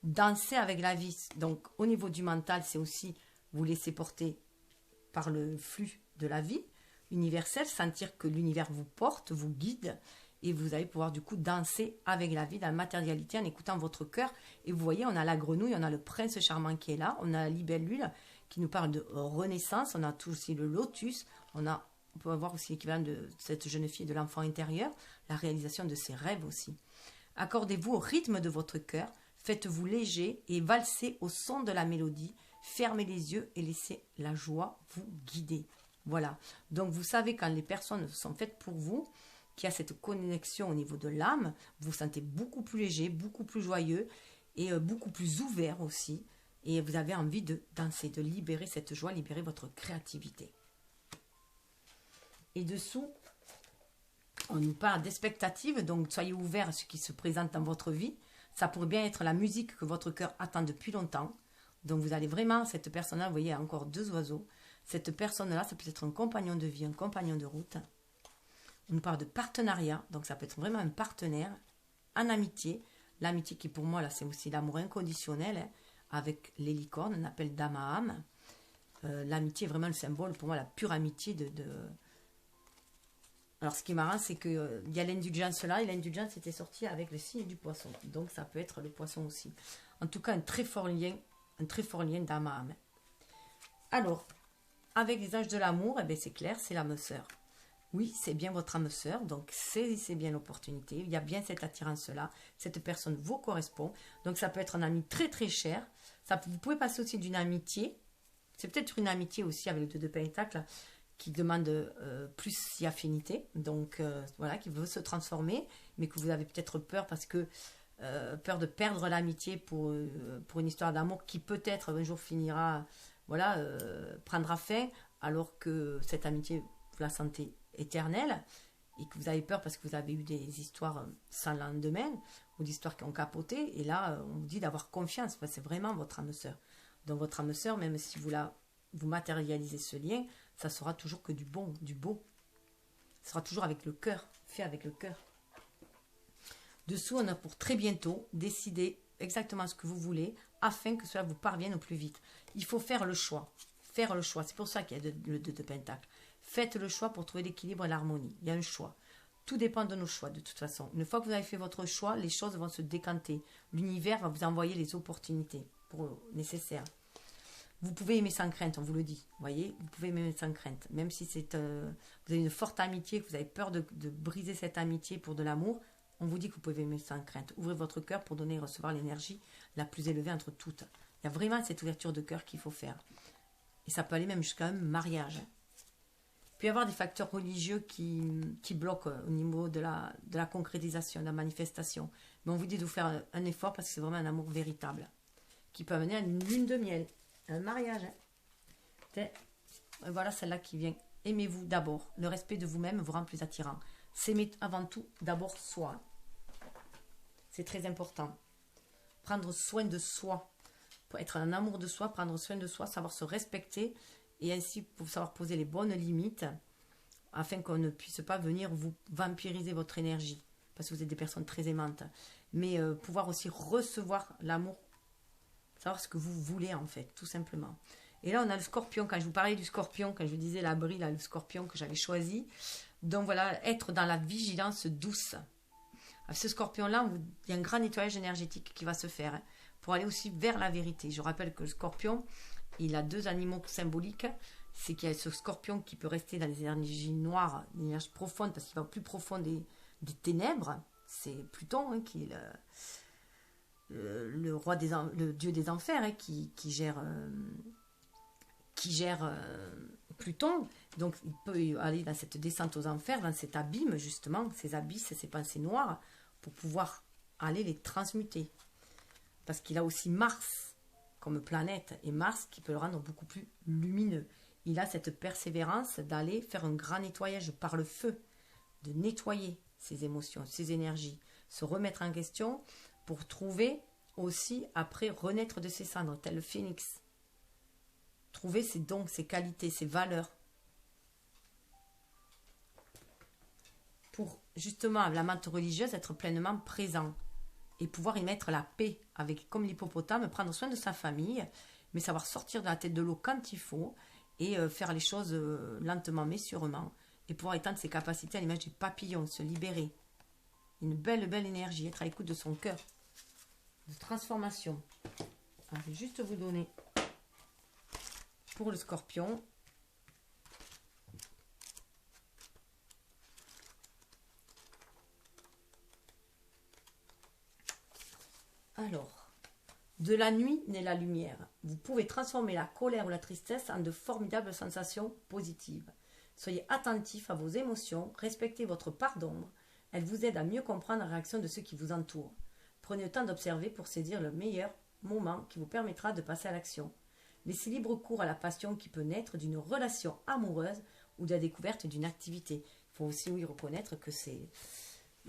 Dansez avec la vie. Donc, au niveau du mental, c'est aussi vous laisser porter par le flux de la vie universelle, sentir que l'univers vous porte, vous guide, et vous allez pouvoir du coup danser avec la vie dans la matérialité en écoutant votre cœur. Et vous voyez, on a la grenouille, on a le prince charmant qui est là, on a la libellule qui nous parle de renaissance, on a tout aussi le lotus, on peut avoir aussi l'équivalent de cette jeune fille, de l'enfant intérieur, la réalisation de ses rêves aussi. Accordez-vous au rythme de votre cœur, faites-vous léger et valsez au son de la mélodie, fermez les yeux et laissez la joie vous guider. Voilà, donc vous savez quand les personnes sont faites pour vous, qu'il y a cette connexion au niveau de l'âme, vous vous sentez beaucoup plus léger, beaucoup plus joyeux et beaucoup plus ouvert aussi. Et vous avez envie de danser, de libérer cette joie, libérer votre créativité. Et dessous, on nous parle d'expectative, donc soyez ouverts à ce qui se présente dans votre vie. Ça pourrait bien être la musique que votre cœur attend depuis longtemps. Donc vous allez vraiment, cette personne-là, vous voyez, il y a encore 2 oiseaux. Cette personne-là, ça peut être un compagnon de vie, un compagnon de route. On nous parle de partenariat, donc ça peut être vraiment un partenaire en amitié. L'amitié qui pour moi, là, c'est aussi l'amour inconditionnel, hein, avec les licornes, on appelle d'âme à âme. l'amitié est vraiment le symbole, pour moi, la pure amitié de... Alors, ce qui est marrant, c'est qu'il y a l'indulgence là, et l'indulgence était sortie avec le signe du poisson. Donc, ça peut être le poisson aussi. En tout cas, un très fort lien d'âme à âme. Alors, avec les anges de l'amour, eh bien, c'est clair, c'est l'âme sœur. Oui, c'est bien votre âme sœur, donc saisissez bien l'opportunité. Il y a bien cette attirance-là. Cette personne vous correspond. Donc, ça peut être un ami très, très cher. Vous pouvez passer aussi d'une amitié. C'est peut-être une amitié aussi avec le 2 de Pentacles qui demande plus si affinité. Donc, voilà, qui veut se transformer, mais que vous avez peut-être peur parce que peur de perdre l'amitié pour une histoire d'amour qui peut-être un jour finira, voilà, prendra fin, alors que cette amitié, vous la sentez éternelle, et que vous avez peur parce que vous avez eu des histoires sans lendemain, ou des histoires qui ont capoté, et là, on vous dit d'avoir confiance, parce que c'est vraiment votre âme sœur. Donc votre âme sœur, même si vous matérialisez ce lien, ça sera toujours que du bon, du beau. Ce sera toujours avec le cœur, fait avec le cœur. Dessous, on a pour très bientôt décider exactement ce que vous voulez afin que cela vous parvienne au plus vite. Il faut faire le choix. Faire le choix. C'est pour ça qu'il y a le 2 de Pentacle. Faites le choix pour trouver l'équilibre et l'harmonie. Il y a un choix. Tout dépend de nos choix, de toute façon. Une fois que vous avez fait votre choix, les choses vont se décanter. L'univers va vous envoyer les opportunités nécessaires. Vous pouvez aimer sans crainte, on vous le dit. Vous voyez, vous pouvez aimer sans crainte. Même si vous avez une forte amitié, que vous avez peur de briser cette amitié pour de l'amour, on vous dit que vous pouvez aimer sans crainte. Ouvrez votre cœur pour donner et recevoir l'énergie la plus élevée entre toutes. Il y a vraiment cette ouverture de cœur qu'il faut faire. Et ça peut aller même jusqu'à un mariage. Il peut y avoir des facteurs religieux qui bloquent au niveau de la concrétisation, de la manifestation. Mais on vous dit de vous faire un effort parce que c'est vraiment un amour véritable qui peut amener à une lune de miel, un mariage. Et voilà celle-là qui vient. Aimez-vous d'abord. Le respect de vous-même vous rend plus attirant. S'aimer avant tout d'abord soi. C'est très important. Prendre soin de soi. Pour être un amour de soi, prendre soin de soi, savoir se respecter et ainsi pour savoir poser les bonnes limites afin qu'on ne puisse pas venir vous vampiriser votre énergie parce que vous êtes des personnes très aimantes. Mais pouvoir aussi recevoir l'amour, savoir ce que vous voulez en fait, tout simplement. Et là, on a le scorpion. Quand je vous parlais du scorpion, quand je vous disais l'abri, là, le scorpion que j'avais choisi. Donc voilà, être dans la vigilance douce. Avec ce scorpion-là, il y a un grand nettoyage énergétique qui va se faire pour aller aussi vers la vérité. Je rappelle que le scorpion, il a 2 animaux symboliques. C'est qu'il y a ce scorpion qui peut rester dans les énergies noires, des énergies profondes, parce qu'il va au plus profond des ténèbres. C'est Pluton qui est le roi le dieu des enfers qui gère Pluton. Donc il peut aller dans cette descente aux enfers, dans cet abîme justement, ces abysses, ces pensées noires, pour pouvoir aller les transmuter. Parce qu'il a aussi Mars comme planète, et Mars qui peut le rendre beaucoup plus lumineux. Il a cette persévérance d'aller faire un grand nettoyage par le feu, de nettoyer ses émotions, ses énergies, se remettre en question pour trouver aussi, après, renaître de ses cendres, tel le phénix. Trouver ses dons, ses qualités, ses valeurs. Pour, justement, la menthe religieuse, être pleinement présent et pouvoir y mettre la paix, avec, comme l'hippopotame, prendre soin de sa famille, mais savoir sortir de la tête de l'eau quand il faut et faire les choses lentement mais sûrement et pouvoir étendre ses capacités à l'image du papillon, se libérer. Une belle énergie, être à l'écoute de son cœur, de transformation. Alors, je vais juste vous donner pour le scorpion. Alors, de la nuit naît la lumière. Vous pouvez transformer la colère ou la tristesse en de formidables sensations positives. Soyez attentif à vos émotions, respectez votre part d'ombre. Elle vous aide à mieux comprendre la réaction de ceux qui vous entourent. Prenez le temps d'observer pour saisir le meilleur moment qui vous permettra de passer à l'action. Laissez libre cours à la passion qui peut naître d'une relation amoureuse ou de la découverte d'une activité. Il faut aussi reconnaître que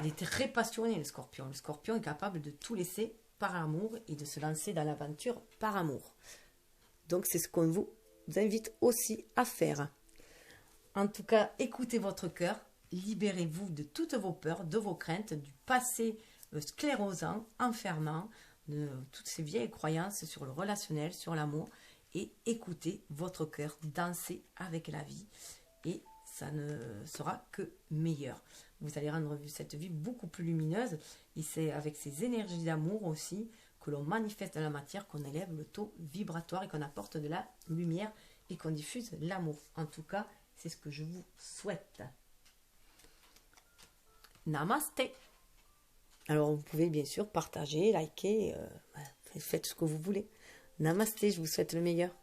il est très passionné, le scorpion. Le scorpion est capable de tout laisser par amour et de se lancer dans l'aventure par amour. Donc c'est ce qu'on vous invite aussi à faire. En tout cas, écoutez votre cœur, libérez-vous de toutes vos peurs, de vos craintes, du passé sclérosant, enfermant, de toutes ces vieilles croyances sur le relationnel, sur l'amour, et écoutez votre cœur, dansez avec la vie et ça ne sera que meilleur. Vous allez rendre cette vie beaucoup plus lumineuse et c'est avec ces énergies d'amour aussi que l'on manifeste dans la matière, qu'on élève le taux vibratoire et qu'on apporte de la lumière et qu'on diffuse l'amour. En tout cas, c'est ce que je vous souhaite. Namasté. Alors, vous pouvez bien sûr partager, liker, faites ce que vous voulez. Namasté, je vous souhaite le meilleur.